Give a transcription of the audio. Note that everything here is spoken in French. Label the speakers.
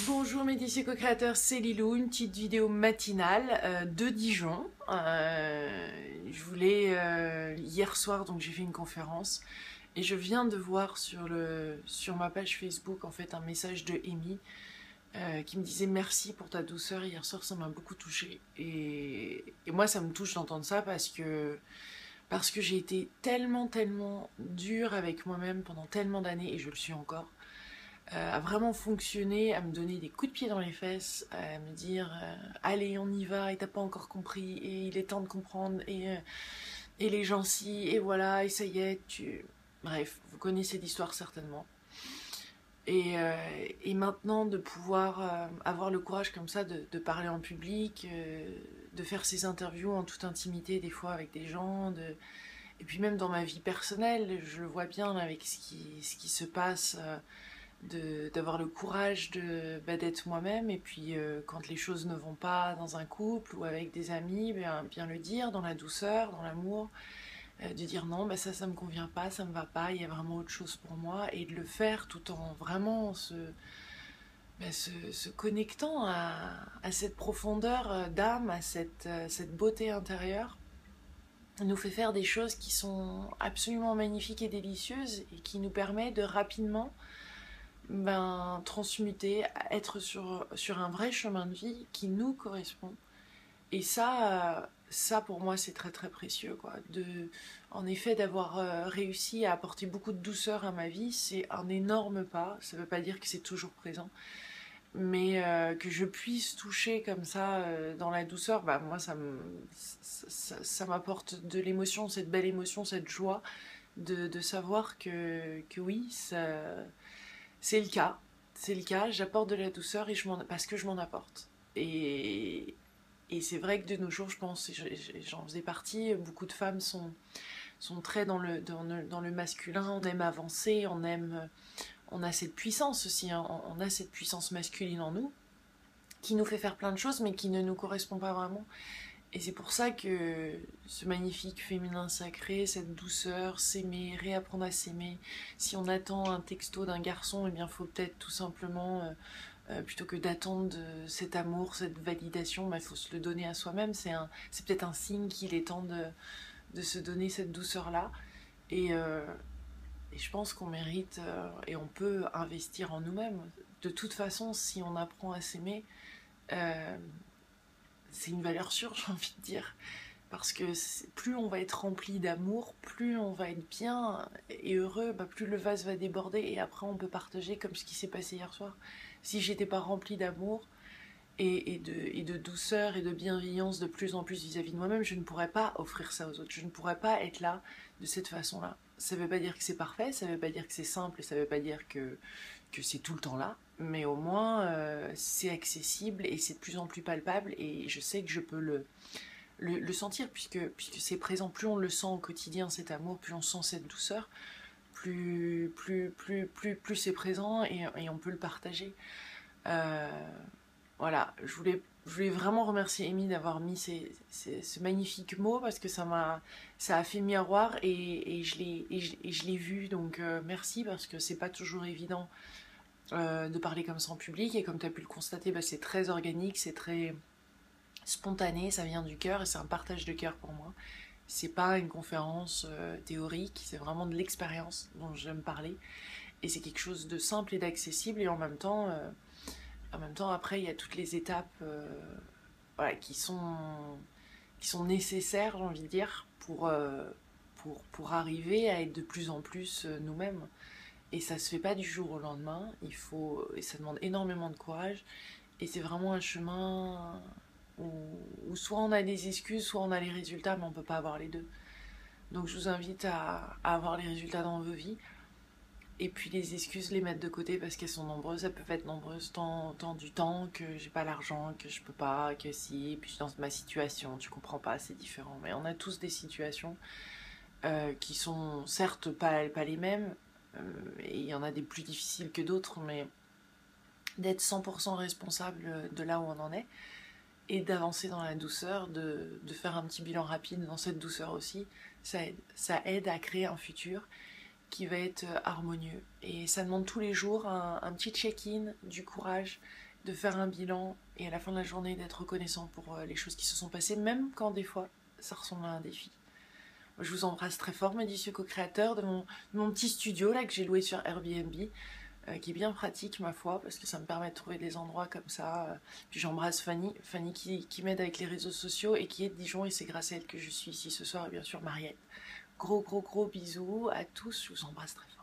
Speaker 1: Bonjour mes co-créateurs, c'est Lilou, une petite vidéo matinale de Dijon. Je voulais hier soir, donc j'ai fait une conférence et je viens de voir sur ma page Facebook en fait un message de Amy qui me disait merci pour ta douceur hier soir, ça m'a beaucoup touchée et moi ça me touche d'entendre ça parce que j'ai été tellement dure avec moi-même pendant tellement d'années et je le suis encore. À vraiment fonctionner, à me donner des coups de pied dans les fesses, à me dire allez on y va et t'as pas encore compris et il est temps de comprendre et les gens si et voilà et ça y est bref, vous connaissez l'histoire certainement et maintenant de pouvoir avoir le courage comme ça de parler en public, de faire ces interviews en toute intimité des fois avec des gens, et puis même dans ma vie personnelle je le vois bien avec ce qui se passe, d'avoir le courage d'être moi-même et puis quand les choses ne vont pas dans un couple ou avec des amis, bien le dire dans la douceur, dans l'amour, de dire non, ça me convient pas, ça me va pas, il y a vraiment autre chose pour moi et de le faire tout en vraiment se connectant à cette profondeur d'âme, à cette beauté intérieure nous fait faire des choses qui sont absolument magnifiques et délicieuses et qui nous permet de rapidement transmuter, être sur un vrai chemin de vie qui nous correspond. Et ça pour moi c'est très précieux quoi. En effet d'avoir réussi à apporter beaucoup de douceur à ma vie, c'est un énorme pas. Ça veut pas dire que c'est toujours présent, mais que je puisse toucher comme ça dans la douceur, moi ça m'apporte de l'émotion, cette belle émotion, cette joie de savoir que oui, c'est le cas, j'apporte de la douceur parce que je m'en apporte. Et c'est vrai que de nos jours, je pense, j'en faisais partie, beaucoup de femmes sont très dans le masculin, on aime avancer, on a cette puissance aussi, hein, on a cette puissance masculine en nous, qui nous fait faire plein de choses, mais qui ne nous correspond pas vraiment. Et c'est pour ça que ce magnifique féminin sacré, cette douceur, s'aimer, réapprendre à s'aimer. Si on attend un texto d'un garçon, eh bien, faut peut-être tout simplement, plutôt que d'attendre cet amour, cette validation, il faut se le donner à soi-même. C'est peut-être un signe qu'il est temps de se donner cette douceur-là. Et je pense qu'on mérite et on peut investir en nous-mêmes. De toute façon, si on apprend à s'aimer, c'est une valeur sûre, j'ai envie de dire. Parce que plus on va être rempli d'amour, plus on va être bien et heureux, plus le vase va déborder et après on peut partager comme ce qui s'est passé hier soir. Si j'étais pas remplie d'amour et de douceur et de bienveillance de plus en plus vis-à-vis de moi-même, je ne pourrais pas offrir ça aux autres. Je ne pourrais pas être là de cette façon-là. Ça veut pas dire que c'est parfait, ça veut pas dire que c'est simple, ça veut pas dire que c'est tout le temps là, mais au moins c'est accessible et c'est de plus en plus palpable et je sais que je peux le sentir puisque c'est présent. Plus on le sent au quotidien cet amour, plus on sent cette douceur, plus c'est présent et on peut le partager. Voilà, je voulais vraiment remercier Amy d'avoir mis ce magnifique mot parce que ça a fait miroir et je l'ai vu, donc merci parce que c'est pas toujours évident de parler comme ça en public et comme tu as pu le constater, c'est très organique, c'est très spontané, ça vient du cœur et c'est un partage de cœur pour moi. C'est pas une conférence théorique, c'est vraiment de l'expérience dont j'aime parler et c'est quelque chose de simple et d'accessible et en même temps après il y a toutes les étapes voilà, qui sont nécessaires, j'ai envie de dire, pour arriver à être de plus en plus nous-mêmes. Et ça se fait pas du jour au lendemain, et ça demande énormément de courage. Et c'est vraiment un chemin où soit on a des excuses, soit on a les résultats, mais on peut pas avoir les deux. Donc je vous invite à avoir les résultats dans vos vies. Et puis les excuses, les mettre de côté parce qu'elles sont nombreuses. Elles peuvent être nombreuses tant du temps que j'ai pas l'argent, que je peux pas, que si, puis dans ma situation, tu comprends pas, c'est différent. Mais on a tous des situations qui sont certes pas les mêmes, et il y en a des plus difficiles que d'autres, mais d'être 100% responsable de là où on en est et d'avancer dans la douceur, de faire un petit bilan rapide dans cette douceur aussi, ça aide à créer un futur qui va être harmonieux. Et ça demande tous les jours un petit check-in, du courage, de faire un bilan et à la fin de la journée d'être reconnaissant pour les choses qui se sont passées, même quand des fois ça ressemble à un défi. Je vous embrasse très fort, mes délicieux co-créateurs, de mon petit studio là que j'ai loué sur Airbnb, qui est bien pratique ma foi, parce que ça me permet de trouver des endroits comme ça. Puis j'embrasse Fanny qui m'aide avec les réseaux sociaux et qui est de Dijon, et c'est grâce à elle que je suis ici ce soir, et bien sûr Mariette. Gros bisous à tous, je vous embrasse très fort.